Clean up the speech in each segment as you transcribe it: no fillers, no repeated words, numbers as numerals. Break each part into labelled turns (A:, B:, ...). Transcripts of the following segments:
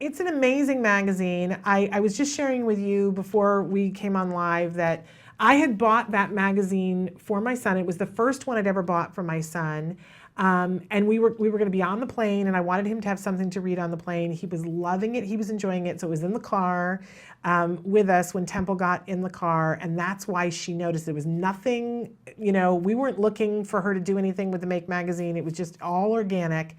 A: it's an amazing magazine. I was just sharing with you before we came on live that I had bought that magazine for my son. It was the first one I'd ever bought for my son. And we were going to be on the plane, and I wanted him to have something to read on the plane. He was loving it. He was enjoying it. So it was in the car with us when Temple got in the car, and that's why she noticed. There was nothing, we weren't looking for her to do anything with the Make magazine. It was just all organic.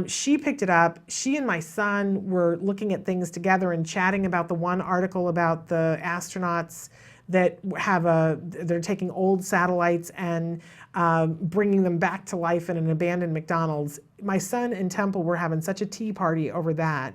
A: She picked it up. She and my son were looking at things together and chatting about the one article about the astronauts that they're taking old satellites and bringing them back to life in an abandoned McDonald's. My son and Temple were having such a tea party over that.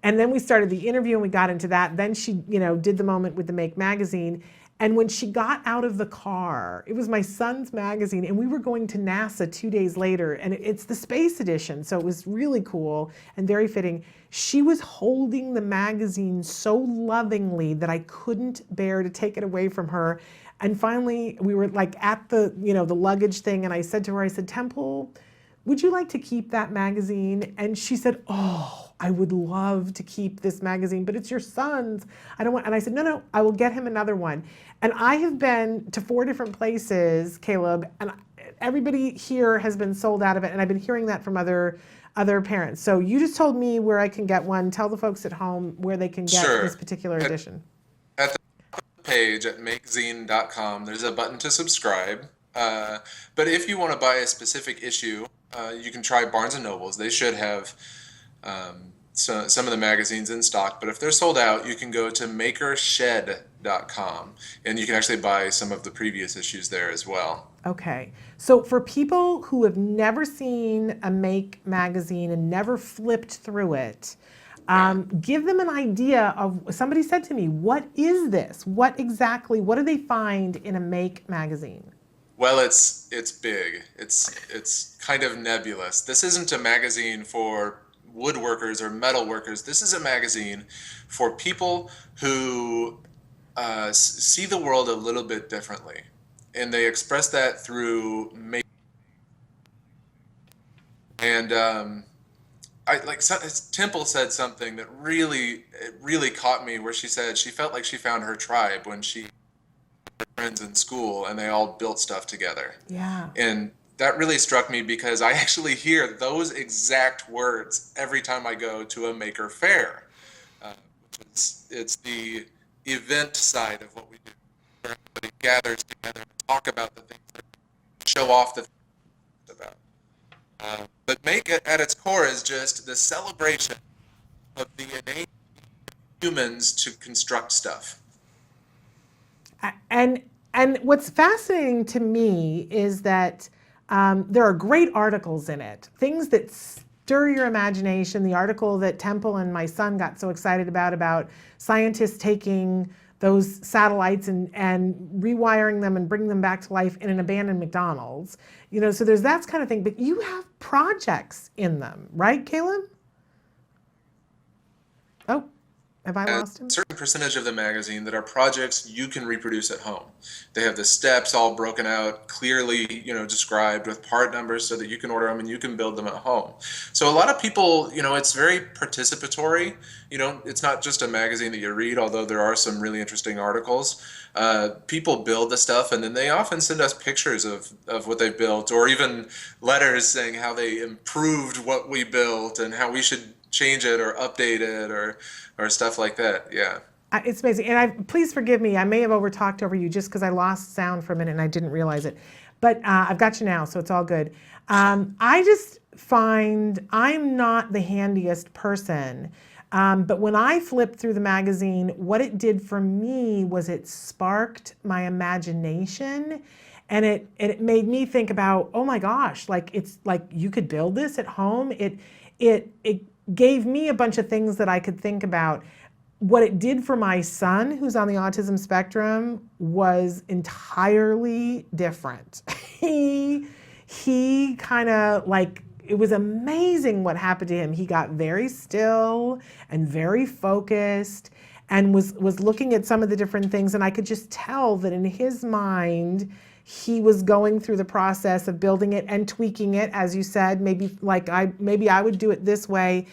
A: And then we started the interview and we got into that. Then she, did the moment with the Make magazine. And when she got out of the car, it was my son's magazine, and we were going to NASA 2 days later, and it's the space edition, so it was really cool and very fitting. She was holding the magazine so lovingly that I couldn't bear to take it away from her. And finally, we were like at the, the luggage thing, and I said to her, I said, Temple, would you like to keep that magazine? And she said, oh, I would love to keep this magazine, but it's your son's. I don't want, and I said, no, I will get him another one. And I have been to 4 different places, Caleb, and everybody here has been sold out of it. And I've been hearing that from other parents. So you just told me where I can get one. Tell the folks at home where they can get
B: Sure.
A: this particular edition.
B: At the page at makezine.com, there's a button to subscribe. But if you want to buy a specific issue, you can try Barnes and Nobles. They should have some of the magazines in stock. But if they're sold out, you can go to makershed.com, and you can actually buy some of the previous issues there as well.
A: Okay. So for people who have never seen a Make magazine and never flipped through it, give them an idea of, somebody said to me, what is this? What do they find in a Make magazine?
B: Well, it's big. It's kind of nebulous. This isn't a magazine for woodworkers or metal workers. This is a magazine for people who see the world a little bit differently, and they express that through make. And Temple said something that really caught me, where she said she felt like she found her tribe when she friends in school and they all built stuff together.
A: Yeah.
B: And that really struck me because I actually hear those exact words every time I go to a maker fair. It's the event side of what we do, where everybody gathers together to talk about the things, that show off the things about. But Make it at its core is just the celebration of the innate humans to construct stuff.
A: And what's fascinating to me is that there are great articles in it, things that stir your imagination. The article that Temple and my son got so excited about scientists taking those satellites and rewiring them and bringing them back to life in an abandoned McDonald's. So there's that kind of thing, but you have projects in them, right, Caleb? Oh. Have I lost him?
B: A certain percentage of the magazine that are projects you can reproduce at home. They have the steps all broken out, clearly, described with part numbers so that you can order them and you can build them at home. So a lot of people, it's very participatory. It's not just a magazine that you read, although there are some really interesting articles. People build the stuff, and then they often send us pictures of what they built, or even letters saying how they improved what we built and how we should change it or update it or stuff like that. Yeah.
A: It's amazing. And please forgive me. I may have overtalked over you just because I lost sound for a minute and I didn't realize it. But I've got you now, so it's all good. I just find I'm not the handiest person. But when I flipped through the magazine, what it did for me was it sparked my imagination. And it made me think about, oh my gosh, it's like you could build this at home. It gave me a bunch of things that I could think about. What it did for my son, who's on the autism spectrum, was entirely different. He kind of it was amazing what happened to him. He got very still and very focused and was looking at some of the different things, and I could just tell that in his mind, he was going through the process of building it and tweaking it, as you said, maybe I would do it this way.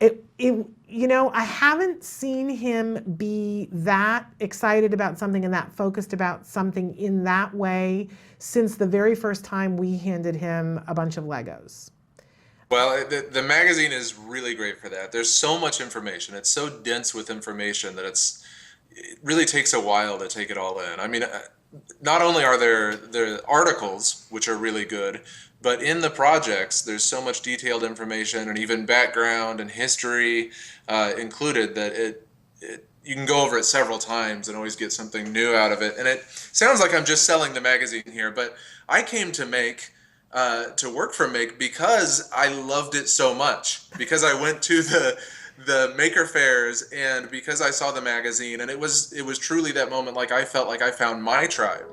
A: I haven't seen him be that excited about something and that focused about something in that way since the very first time we handed him a bunch of Legos.
B: Well, the magazine is really great for that. There's so much information. It's so dense with information that it really takes a while to take it all in. I mean, not only are there the articles, which are really good, but in the projects, there's so much detailed information and even background and history included that it you can go over it several times and always get something new out of it. And it sounds like I'm just selling the magazine here, but I came to work for Make because I loved it so much. Because I went to the maker fairs and because I saw the magazine, and it was truly that moment, like I felt like I found my tribe.